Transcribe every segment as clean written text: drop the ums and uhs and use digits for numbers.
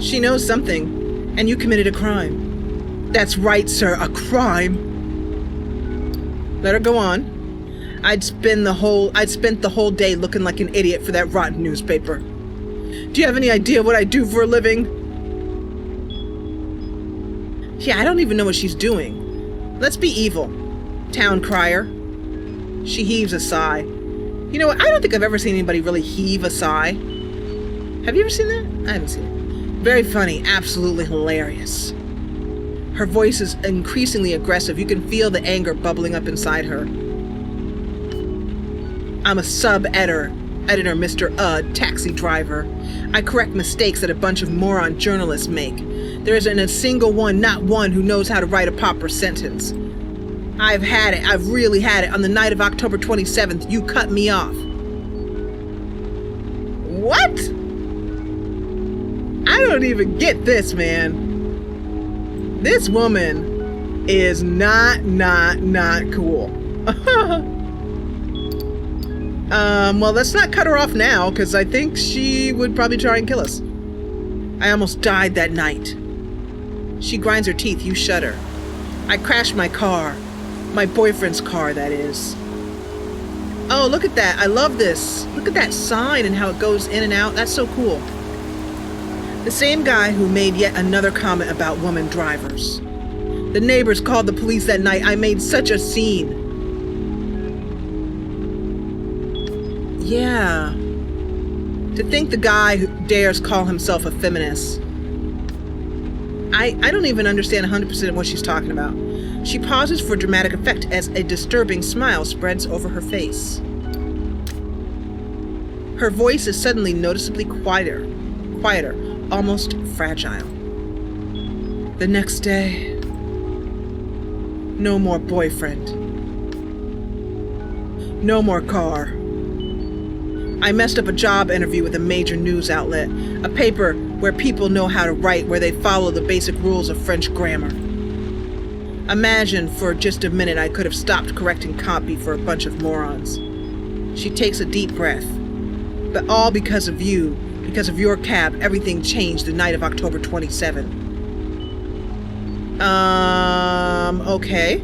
She knows something, and you committed a crime. That's right, sir, a crime. Let her go on. I'd spent the whole day looking like an idiot for that rotten newspaper. Do you have any idea what I do for a living? Yeah, I don't even know what she's doing. Let's be evil. Town crier. She heaves a sigh. You know what? I don't think I've ever seen anybody really heave a sigh. Have you ever seen that? I haven't seen it. Very funny. Absolutely hilarious. Her voice is increasingly aggressive. You can feel the anger bubbling up inside her. I'm a sub-editor, Mr. Taxi driver. I correct mistakes that a bunch of moron journalists make. There isn't a single one, not one, who knows how to write a proper sentence. I've had it. I've really had it. On the night of October 27th, you cut me off. What? I don't even get this, man. This woman is not cool. Well, let's not cut her off now, because I think she would probably try and kill us. I almost died that night. She grinds her teeth. You shudder. I crashed my car. My boyfriend's car, that is. Oh, look at that. I love this. Look at that sign and how it goes in and out. That's so cool. The same guy who made yet another comment about woman drivers. The neighbors called the police that night. I made such a scene. Yeah. To think the guy who dares call himself a feminist. I don't even understand 100% of what she's talking about. She pauses for dramatic effect as a disturbing smile spreads over her face. Her voice is suddenly noticeably quieter, almost fragile. The next day, no more boyfriend. No more car. I messed up a job interview with a major news outlet, a paper where people know how to write, where they follow the basic rules of French grammar. Imagine for just a minute I could have stopped correcting copy for a bunch of morons. She takes a deep breath. But all because of you, because of your cab, everything changed the night of October 27. Okay.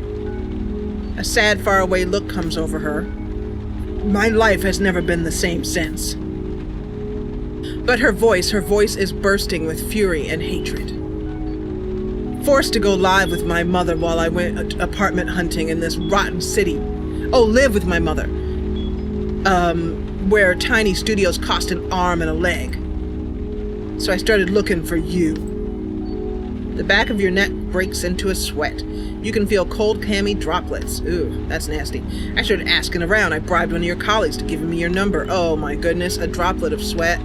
A sad, faraway look comes over her. My life has never been the same since. But her voice is bursting with fury and hatred. Forced to go live with my mother while I went apartment hunting in this rotten city. Oh, live with my mother. Where tiny studios cost an arm and a leg. So I started looking for you. The back of your neck breaks into a sweat. You can feel cold, clammy droplets. Ooh, that's nasty. I started asking around. I bribed one of your colleagues to give me your number. Oh my goodness, a droplet of sweat.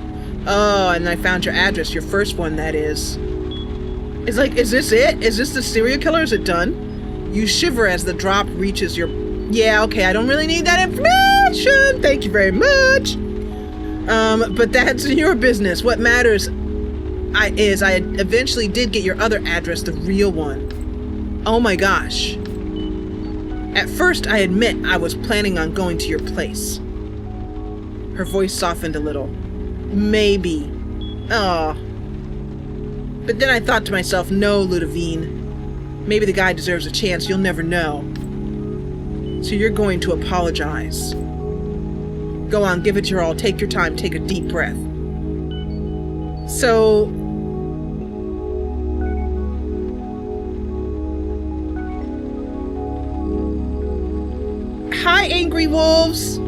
Oh, and I found your address, your first one, that is. It's like, is this it? Is this the serial killer? Is it done? You shiver as the drop reaches your... Yeah, okay, I don't really need that information. Thank you very much. But that's your business. What matters is I eventually did get your other address, the real one. Oh my gosh. At first, I admit I was planning on going to your place. Her voice softened a little. Maybe. Oh. But then I thought to myself, no, Ludovine. Maybe the guy deserves a chance. You'll never know. So you're going to apologize. Go on, give it your all. Take your time. Take a deep breath. So... Hi, angry wolves.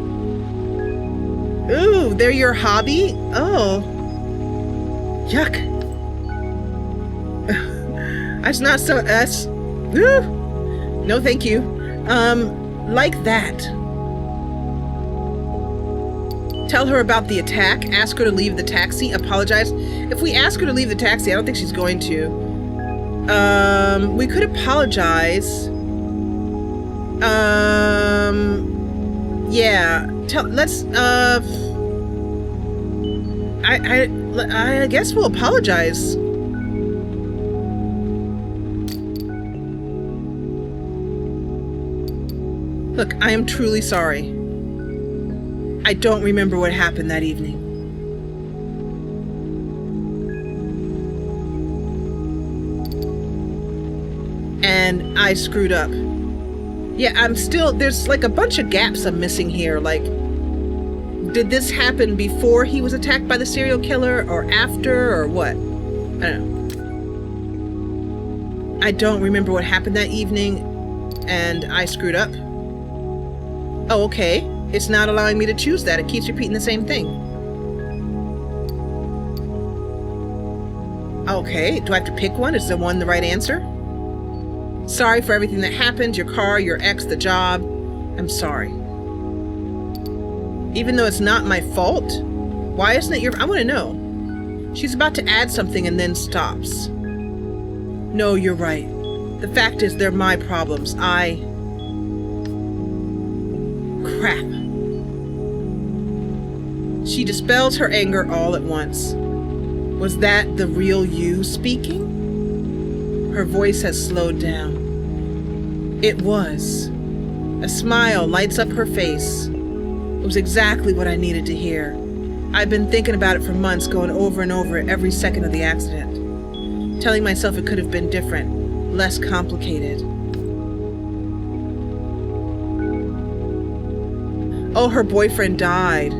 Ooh, they're your hobby? Oh. Yuck. That's not so... That's... Ooh. No, thank you. Like that. Tell her about the attack. Ask her to leave the taxi. Apologize. If we ask her to leave the taxi, I don't think she's going to. We could apologize. Yeah. Let's, I guess we'll apologize. Look, I am truly sorry. I don't remember what happened that evening. And I screwed up. Yeah, I'm still, there's like a bunch of gaps I'm missing here. Like, did this happen before he was attacked by the serial killer or after or what? I don't know. I don't remember what happened that evening and I screwed up. Oh, okay. It's not allowing me to choose that. It keeps repeating the same thing. Okay, do I have to pick one? Is the one the right answer? Sorry for everything that happened, your car, your ex, the job. I'm sorry. Even though it's not my fault? Why isn't it your... I want to know. She's about to add something and then stops. No, you're right. The fact is, they're my problems. Crap. She dispels her anger all at once. Was that the real you speaking? Her voice has slowed down. It was. A smile lights up her face. It was exactly what I needed to hear. I've been thinking about it for months, going over and over it every second of the accident. Telling myself it could have been different, less complicated. Oh, her boyfriend died.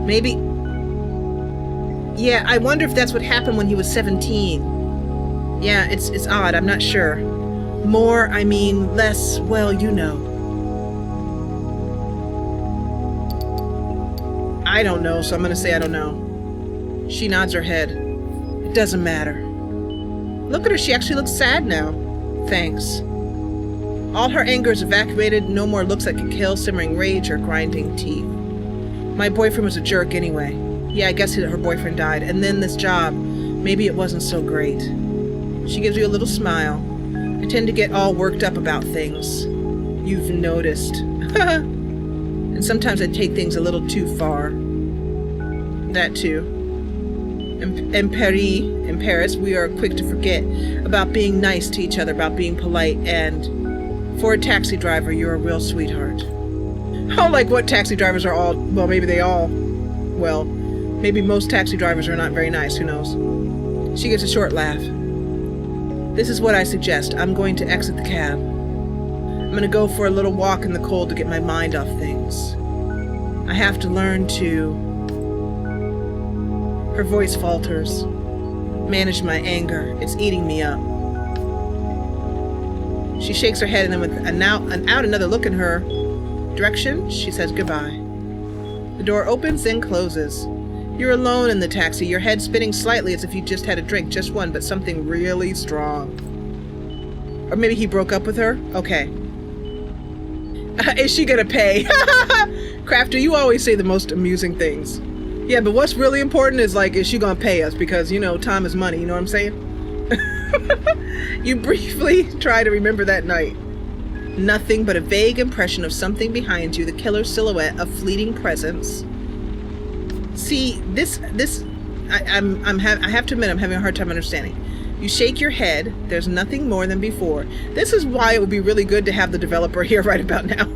Maybe... Yeah, I wonder if that's what happened when he was 17. Yeah, it's odd, I'm not sure. More, I mean, less, well, you know. I don't know, so I'm gonna say I don't know. She nods her head. It doesn't matter. Look at her, she actually looks sad now. Thanks. All her anger is evacuated, no more looks that can kill, simmering rage, or grinding teeth. My boyfriend was a jerk anyway. Yeah, I guess her boyfriend died. And then this job, maybe it wasn't so great. She gives you a little smile. I tend to get all worked up about things. You've noticed. And sometimes I take things a little too far. That too. In Paris, we are quick to forget about being nice to each other, about being polite, and for a taxi driver, you're a real sweetheart. Oh, like what taxi drivers are all, well, maybe they all, well, maybe most taxi drivers are not very nice, who knows. She gives a short laugh. This is what I suggest. I'm going to exit the cab. I'm going to go for a little walk in the cold to get my mind off things. I have to learn to... Her voice falters. Manage my anger. It's eating me up. She shakes her head and then with another look in her direction, she says goodbye. The door opens, then closes. You're alone in the taxi, your head spinning slightly as if you just had a drink, just one, but something really strong. Or maybe he broke up with her? Okay. Is she gonna pay? Crafter, you always say the most amusing things. Yeah, but what's really important is like, is she gonna pay us? Because, you know, time is money, you know what I'm saying? You briefly try to remember that night. Nothing but a vague impression of something behind you, the killer's silhouette, a fleeting presence. See, I have to admit I'm having a hard time understanding. You shake your head. There's nothing more than before. This is why it would be really good to have the developer here right about now.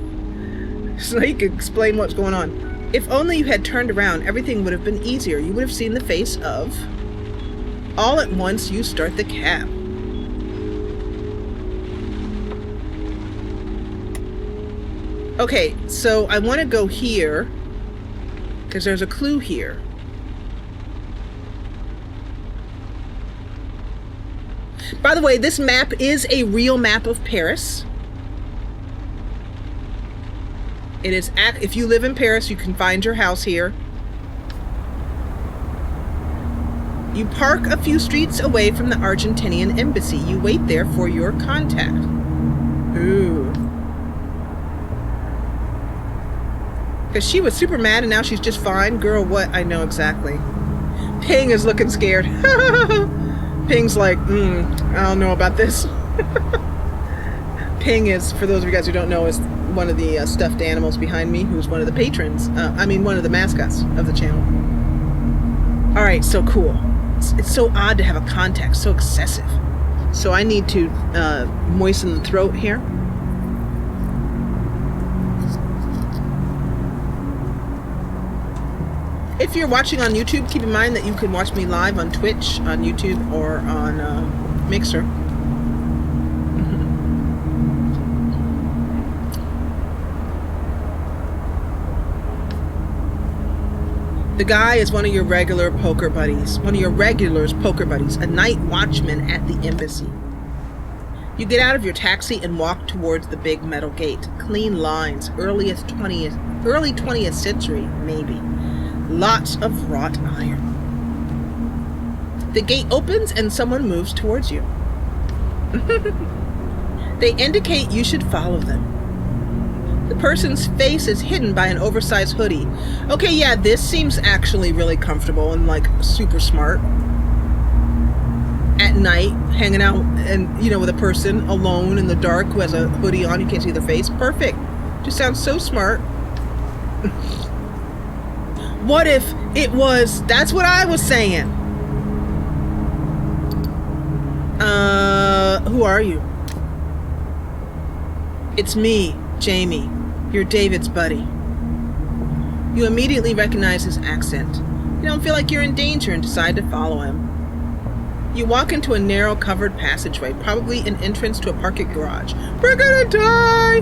So he could explain what's going on. If only you had turned around, everything would have been easier. You would have seen the face of... All at once, you start the cab. Okay, so I want to go here because there's a clue here. By the way, this map is a real map of Paris. It is, if you live in Paris, you can find your house here. You park a few streets away from the Argentinian embassy. You wait there for your contact. Ooh. Because she was super mad and now she's just fine. Girl, what? I know exactly. Ping is looking scared. Ping's like, I don't know about this. Ping is, for those of you guys who don't know, is one of the stuffed animals behind me, who's one of the patrons. One of the mascots of the channel. All right, so cool. It's so odd to have a contact, so excessive. So I need to moisten the throat here. If you're watching on YouTube, keep in mind that you can watch me live on Twitch, on YouTube, or on Mixer. The guy is one of your regular poker buddies. One of your regulars poker buddies. A night watchman at the embassy. You get out of your taxi and walk towards the big metal gate. Clean lines. Early 20th century, maybe. Lots of wrought iron. The gate opens and someone moves towards you. They indicate you should follow them. The person's face is hidden by an oversized hoodie. Okay, yeah, this seems actually really comfortable and like super smart. At night, hanging out and with a person alone in the dark who has a hoodie on, you can't see their face. Perfect. Just sounds so smart. What if it was, that's what I was saying. Who are you? It's me, Jamie. You're David's buddy. You immediately recognize his accent. You don't feel like you're in danger and decide to follow him. You walk into a narrow covered passageway, probably an entrance to a parking garage. We're gonna die!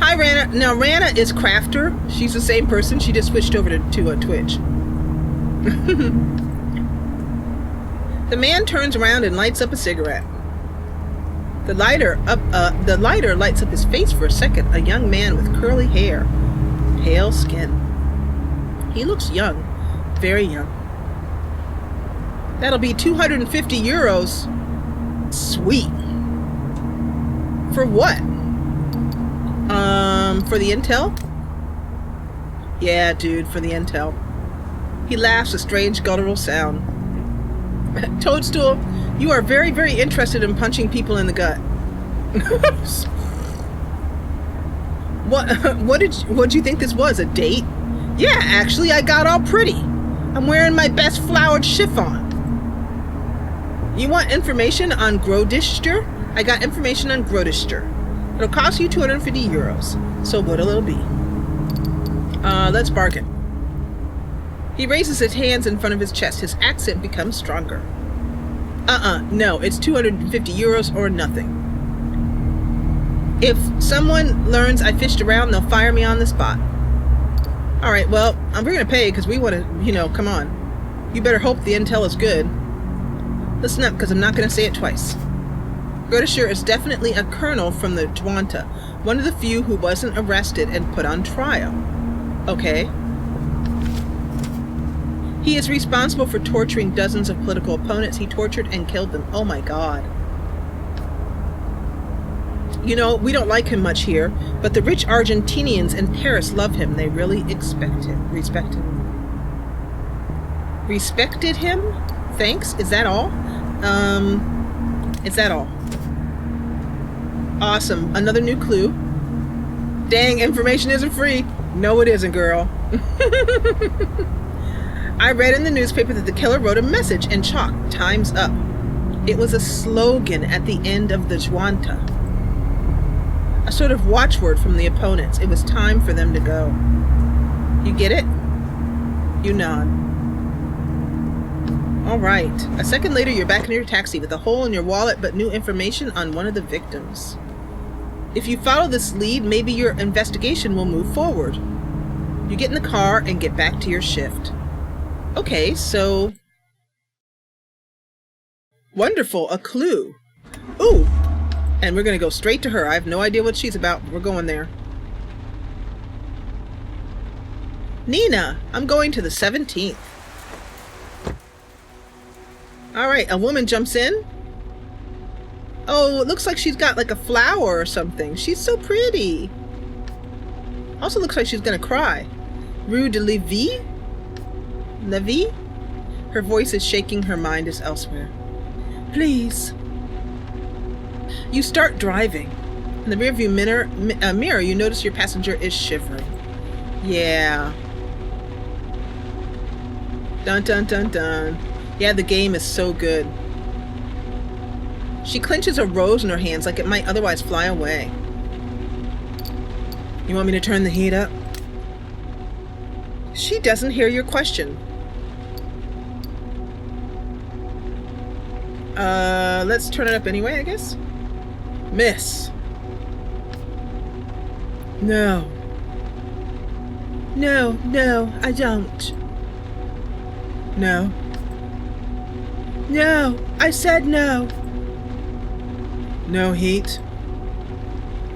Hi, Rana. Now, Rana is Crafter. She's the same person. She just switched over to Twitch. The man turns around and lights up a cigarette. The lighter lights up his face for a second. A young man with curly hair, pale skin. He looks young, very young. That'll be 250 euros. Sweet. For what? For the intel? Yeah, dude, for the intel. He laughs a strange guttural sound. Toadstool, you are very, very interested in punching people in the gut. What did you think this was? A date? Yeah, actually, I got all pretty. I'm wearing my best flowered chiffon. You want information on Grodischer? I got information on Grodischer. It'll cost you 250 euros. So what'll it be? Let's bargain. He raises his hands in front of his chest. His accent becomes stronger. No, it's 250 euros or nothing. If someone learns I fished around, they'll fire me on the spot. Alright, well, we're gonna pay because we want to, come on. You better hope the intel is good. Listen up, because I'm not gonna say it twice. Grodischer is definitely a colonel from the Junta, one of the few who wasn't arrested and put on trial. Okay. He is responsible for torturing dozens of political opponents. He tortured and killed them. Oh my god. We don't like him much here, but the rich Argentinians in Paris love him. They really respect him. Respected him? Thanks? Is that all? Is that all? Awesome. Another new clue. Dang, information isn't free. No, it isn't, girl. I read in the newspaper that the killer wrote a message in chalk. Time's up. It was a slogan at the end of the Junta. A sort of watchword from the opponents. It was time for them to go. You get it? You nod. All right. A second later, you're back in your taxi with a hole in your wallet but new information on one of the victims. If you follow this lead, maybe your investigation will move forward. You get in the car and get back to your shift. Okay, so... Wonderful, a clue. Ooh! And we're going to go straight to her. I have no idea what she's about. We're going there. Nina, I'm going to the 17th. Alright, a woman jumps in. Oh, it looks like she's got like a flower or something. She's so pretty. Also looks like she's going to cry. Rue de Lévis? Levy? Her voice is shaking, her mind is elsewhere. Please. You start driving. In the rearview mirror, you notice your passenger is shivering. Yeah. Dun dun dun dun. Yeah, the game is so good. She clenches a rose in her hands like it might otherwise fly away. You want me to turn the heat up? She doesn't hear your question. Let's turn it up anyway, I guess. Miss. No. No, no, I don't. No. No, I said no. No heat.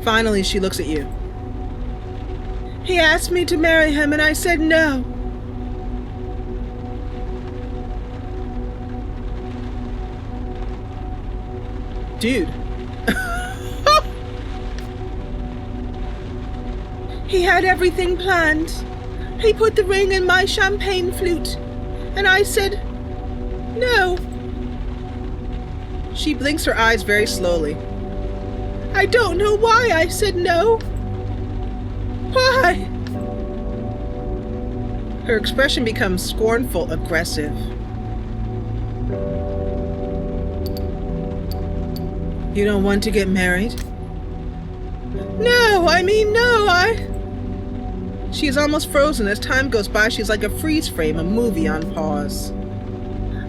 Finally, she looks at you. He asked me to marry him and I said no. Dude. He had everything planned. He put the ring in my champagne flute, and I said no. She blinks her eyes very slowly. I don't know why I said no. Why? Her expression becomes scornful, aggressive. You don't want to get married? No, I mean no, She's almost frozen. As time goes by, she's like a freeze frame, a movie on pause.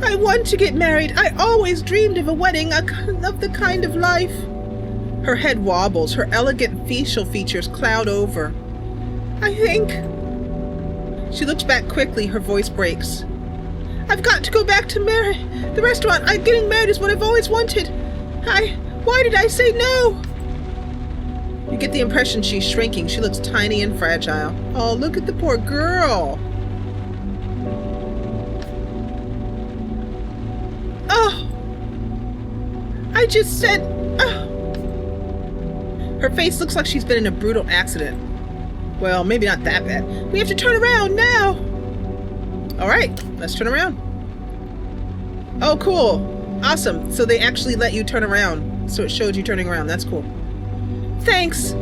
I want to get married. I always dreamed of a wedding, of the kind of life. Her head wobbles. Her elegant facial features cloud over. I think... She looks back quickly. Her voice breaks. I've got to go back to the restaurant. Getting married is what I've always wanted. Why did I say no? You get the impression she's shrinking. She looks tiny and fragile. Oh, look at the poor girl. Oh. I just said... Oh. Her face looks like she's been in a brutal accident. Well, maybe not that bad. We have to turn around now. All right, let's turn around. Oh, cool. Awesome. So they actually let you turn around. So it showed you turning around. That's cool. Thanks.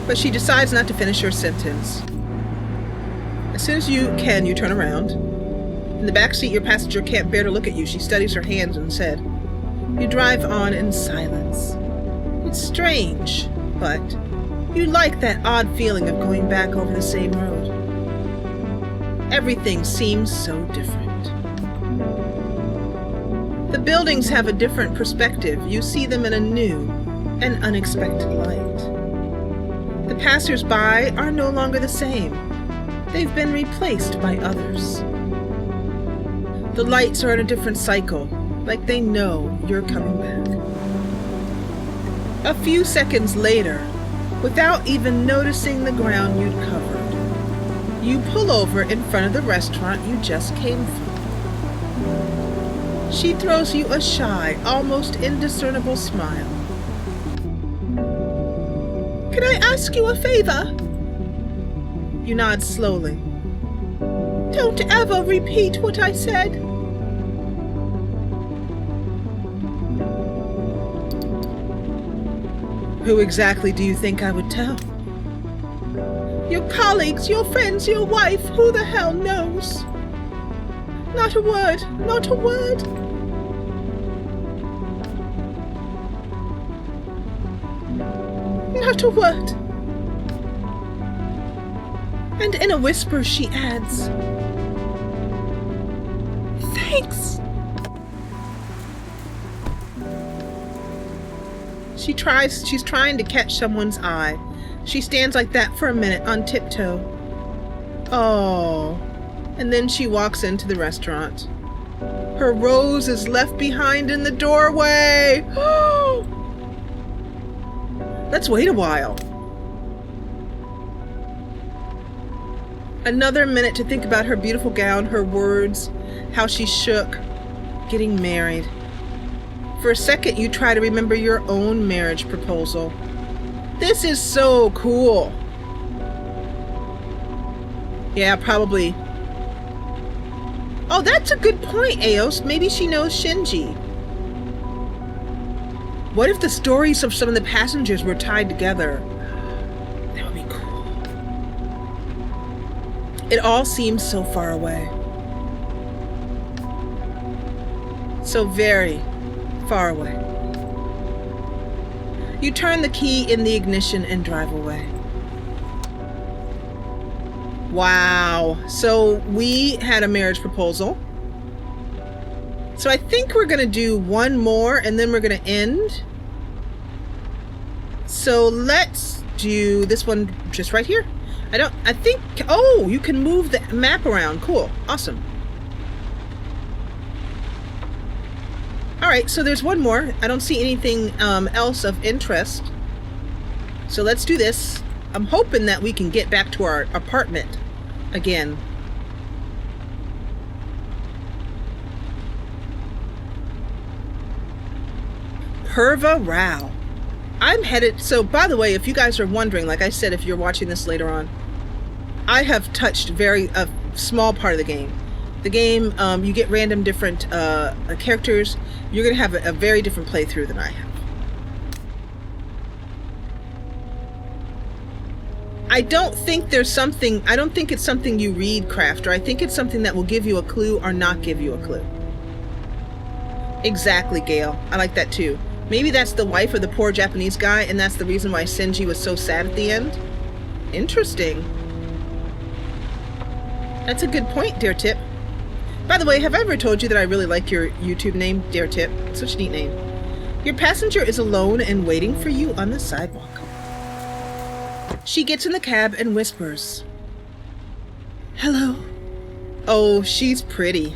But she decides not to finish her sentence. As soon as you can, you turn around. In the back seat, your passenger can't bear to look at you. She studies her hands and said, You drive on in silence. It's strange, but you like that odd feeling of going back over the same road. Everything seems so different. The buildings have a different perspective. You see them in a new and unexpected light. The passers-by are no longer the same. They've been replaced by others. The lights are in a different cycle, like they know you're coming back. A few seconds later, without even noticing the ground you'd covered, you pull over in front of the restaurant you just came from. She throws you a shy, almost indiscernible smile. Can I ask you a favor? You nod slowly. Don't ever repeat what I said. Who exactly do you think I would tell? Your colleagues, your friends, your wife, who the hell knows? Not a word, not a word. Not a word. And in a whisper she adds, Thanks. She's trying to catch someone's eye. She stands like that for a minute on tiptoe. Oh. And then she walks into the restaurant. Her rose is left behind in the doorway. Let's wait a while. Another minute to think about her beautiful gown, her words, how she shook, getting married. For a second, you try to remember your own marriage proposal. This is so cool. Yeah, probably. Oh, that's a good point, Eos. Maybe she knows Shinji. What if the stories of some of the passengers were tied together? That would be cool. It all seems so far away. So very, far away. You turn the key in the ignition and drive away. Wow. So we had a marriage proposal. So I think we're going to do one more and then we're going to end. So let's do this one just right here. I think, oh, you can move the map around. Cool. Awesome. All right, so there's one more. I don't see anything else of interest. So let's do this. I'm hoping that we can get back to our apartment again. Perva Rao. I'm headed, so by the way, if you guys are wondering, like I said, if you're watching this later on, I have touched a small part of the game. The game, you get random different characters. You're going to have a very different playthrough than I have. I don't think it's something you read, Crafter. I think it's something that will give you a clue or not give you a clue. Exactly, Gail. I like that too. Maybe that's the wife of the poor Japanese guy, and that's the reason why Senji was so sad at the end. Interesting. That's a good point, Dear Tip. By the way, have I ever told you that I really like your YouTube name, Dear Tip? Such a neat name. Your passenger is alone and waiting for you on the sidewalk. She gets in the cab and whispers, "Hello." Oh, she's pretty.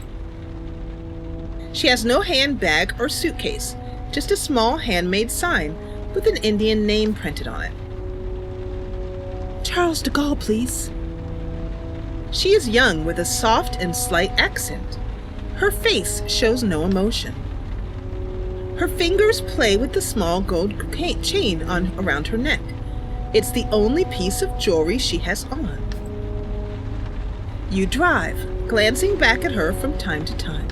She has no handbag or suitcase, just a small handmade sign with an Indian name printed on it. "Charles de Gaulle, please." She is young with a soft and slight accent. Her face shows no emotion. Her fingers play with the small gold chain around her neck. It's the only piece of jewelry she has on. You drive, glancing back at her from time to time.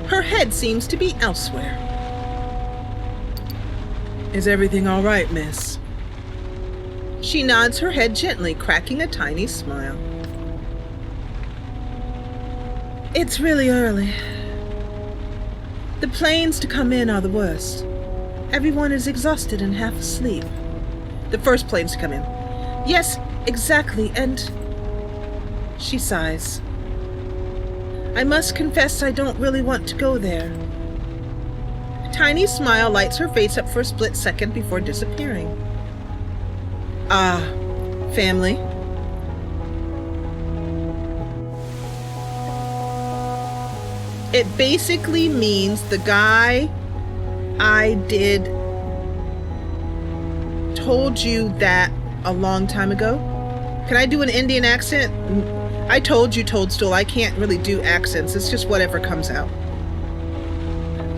Her head seems to be elsewhere. "Is everything all right, miss?" She nods her head gently, cracking a tiny smile. "It's really early. The planes to come in are the worst. Everyone is exhausted and half asleep." The first planes to come in. "Yes, exactly, and..." She sighs. "I must confess I don't really want to go there." A tiny smile lights her face up for a split second before disappearing. "Ah, family." It basically means the guy told you that a long time ago. Can I do an Indian accent? I told you, Toadstool, I can't really do accents. It's just whatever comes out.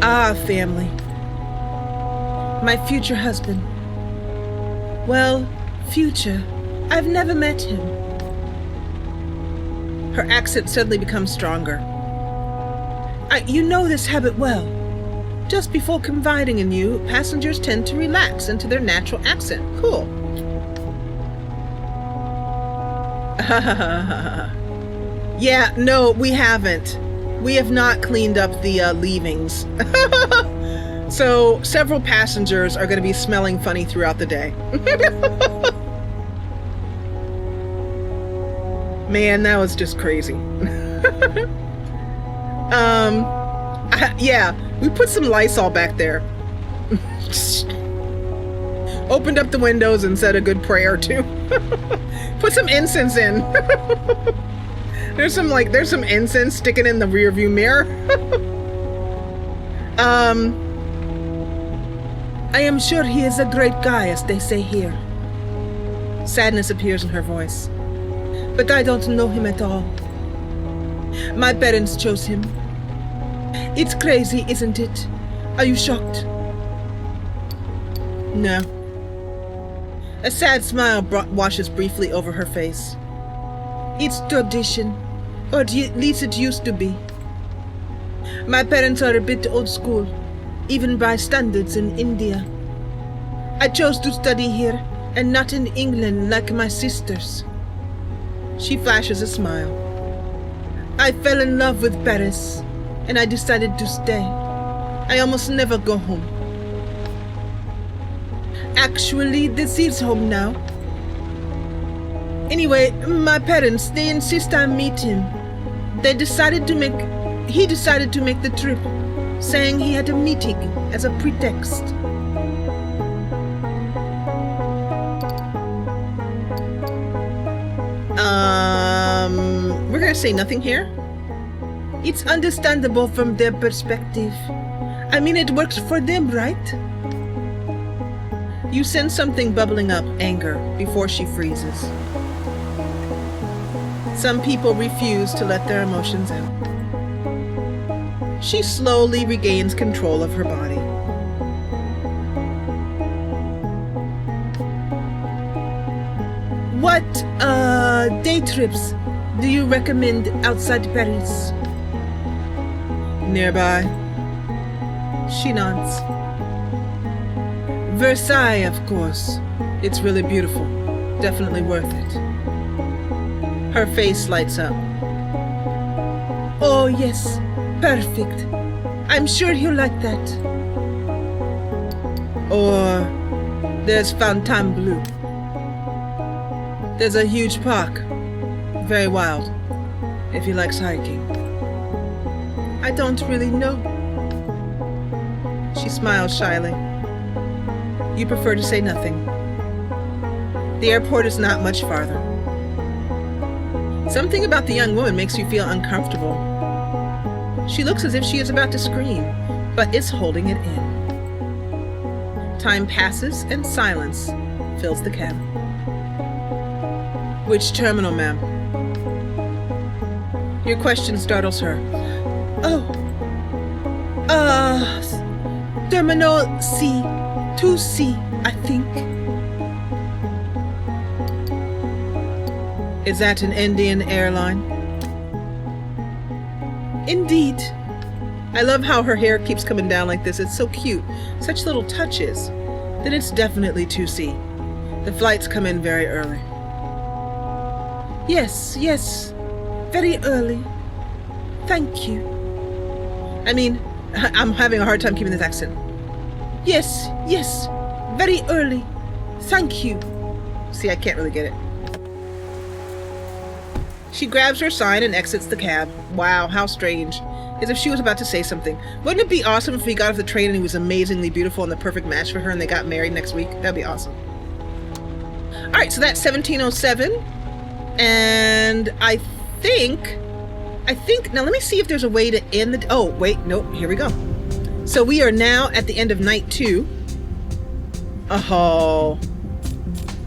"Ah, family. My future husband. Well, future. I've never met him." Her accent suddenly becomes stronger. You know this habit well. Just before confiding in you, passengers tend to relax into their natural accent. Cool. Yeah, no, we haven't. We have not cleaned up the leavings. So several passengers are going to be smelling funny throughout the day. Man, that was just crazy. Yeah, we put some Lysol back there. Opened up the windows and said a good prayer too. Put some incense in. There's some incense sticking in the rearview mirror. I am sure he is a great guy, as they say here. Sadness appears in her voice. But I don't know him at all. My parents chose him. It's crazy, isn't it? Are you shocked? No. A sad smile washes briefly over her face. It's tradition, or at least it used to be. My parents are a bit old school, even by standards in India. I chose to study here, and not in England like my sisters. She flashes a smile. I fell in love with Paris, and I decided to stay. I almost never go home. Actually, this is home now. Anyway, my parents, they insist I meet him. He decided to make the trip, saying he had a meeting as a pretext. We're gonna say nothing here. It's understandable from their perspective. I mean, it works for them, right? You sense something bubbling up, anger, before she freezes. Some people refuse to let their emotions out. She slowly regains control of her body. What, day trips do you recommend outside Paris? Nearby. She nods. Versailles, of course. It's really beautiful. Definitely worth it. Her face lights up. Oh, yes. Perfect. I'm sure he'll like that. Or there's Fontainebleau. There's a huge park. Very wild. If he likes hiking. I don't really know. She smiles shyly. You prefer to say nothing. The airport is not much farther. Something about the young woman makes you feel uncomfortable. She looks as if she is about to scream, but is holding it in. Time passes and silence fills the cabin. Which terminal, ma'am? Your question startles her. Oh. Terminal C. 2C, I think. Is that an Indian airline? Indeed. I love how her hair keeps coming down like this. It's so cute. Such little touches. Then it's definitely 2C. The flights come in very early. Yes. Very early. Thank you. I mean, I'm having a hard time keeping this accent. Yes. Very early. Thank you. See, I can't really get it. She grabs her sign and exits the cab. Wow, how strange. As if she was about to say something. Wouldn't it be awesome if he got off the train and he was amazingly beautiful and the perfect match for her and they got married next week? That'd be awesome. Alright, so that's 1707. And I think, now let me see if there's a way to end the, oh, wait, nope, here we go. So we are now at the end of night 2. Oh,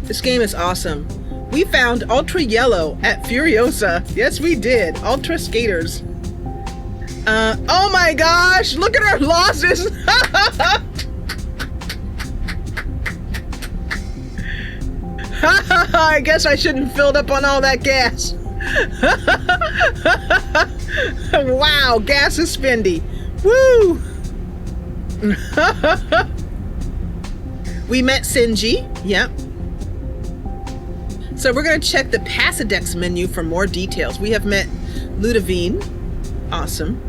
this game is awesome. We found Ultra Yellow at Furiosa. Yes, we did. Ultra Skaters. Oh my gosh, look at our losses. I guess I shouldn't have filled up on all that gas. Wow, gas is spendy. Woo! We met Sinji. Yep. So we're going to check the Passadex menu for more details. We have met Ludovine. Awesome.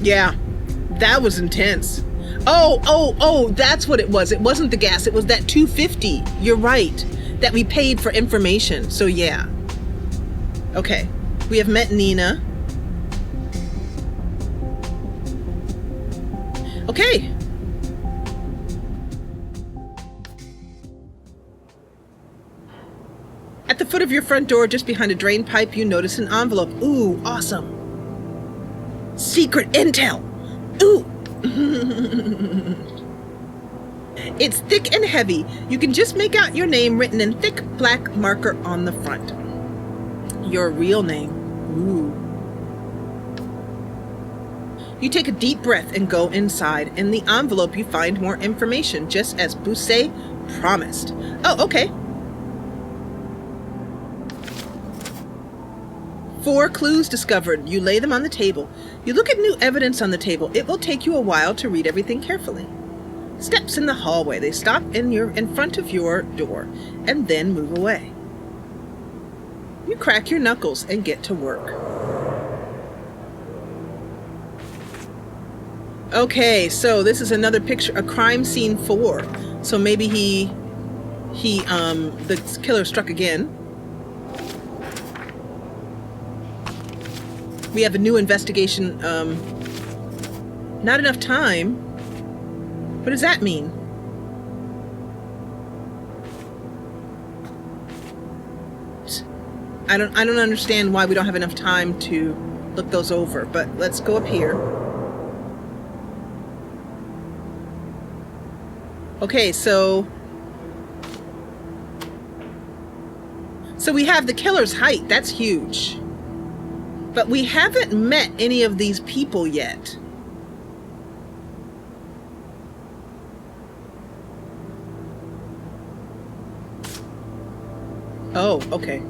Yeah, that was intense. Oh, that's what it was. It wasn't the gas. It was that $250. You're right. That we paid for information. So yeah. Okay. We have met Nina. Okay. At the foot of your front door, just behind a drain pipe, you notice an envelope. Ooh, awesome. Secret intel. Ooh. It's thick and heavy. You can just make out your name written in thick black marker on the front. Your real name. Ooh. You take a deep breath and go inside. In the envelope, you find more information, just as Bousset promised. Oh, okay. 4 clues discovered. You lay them on the table. You look at new evidence on the table. It will take you a while to read everything carefully. Steps in the hallway. They stop in front of your door and then move away. You crack your knuckles and get to work. Okay, so this is another picture, a crime scene 4. So maybe the killer struck again. We have a new investigation. Not enough time. What does that mean? I don't understand why we don't have enough time to look those over, but let's go up here. Okay, so we have the killer's height. That's huge. But we haven't met any of these people yet. Oh, okay.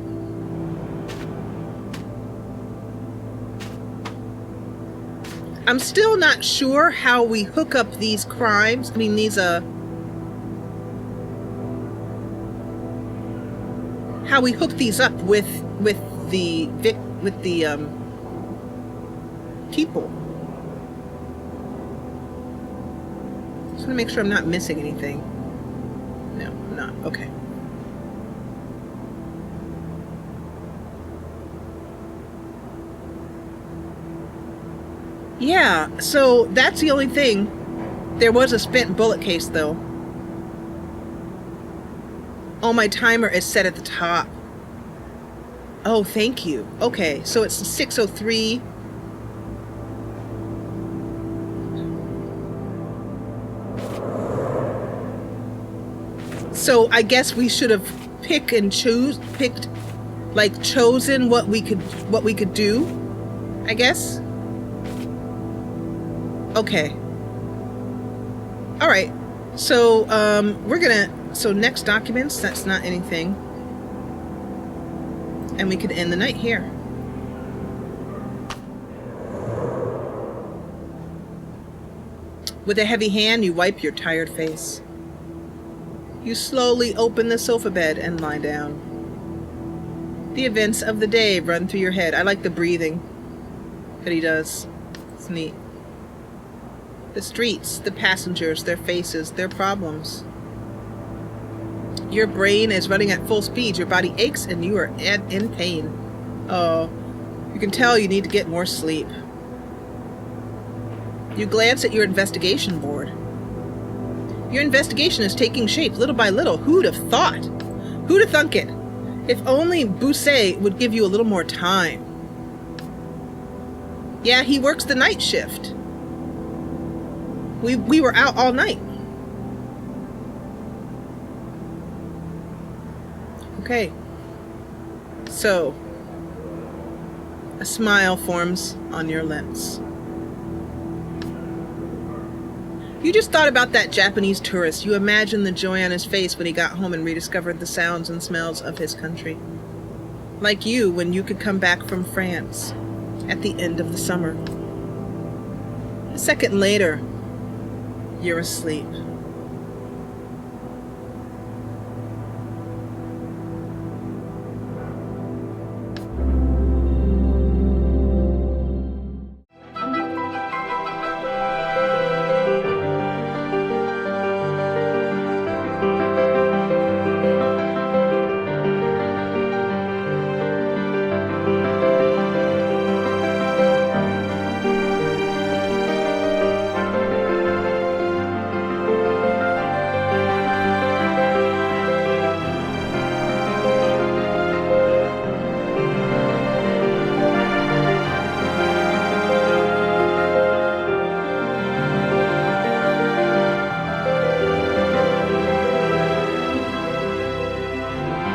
I'm still not sure how we hook up these crimes. I mean, these how we hook these up with the people. Just want to make sure I'm not missing anything. No, I'm not. Okay. Yeah, so that's the only thing. There was a spent bullet case, though. Oh, my timer is set at the top. Oh, thank you. Okay, so it's 6:03. So I guess we should have chosen what we could do, I guess. Okay. All right. So so next documents, that's not anything. And we could end the night here. With a heavy hand, you wipe your tired face. You slowly open the sofa bed and lie down. The events of the day run through your head. I like the breathing that he does. It's neat. The streets, the passengers, their faces, their problems. Your brain is running at full speed. Your body aches and you are in pain. Oh, you can tell you need to get more sleep. You glance at your investigation board. Your investigation is taking shape little by little. Who'd have thought? Who'd have thunk it? If only Bousset would give you a little more time. Yeah, he works the night shift. We were out all night. Okay. So, a smile forms on your lips. You just thought about that Japanese tourist. You imagined the joy on his face when he got home and rediscovered the sounds and smells of his country. Like you when you could come back from France at the end of the summer. A second later, you're asleep.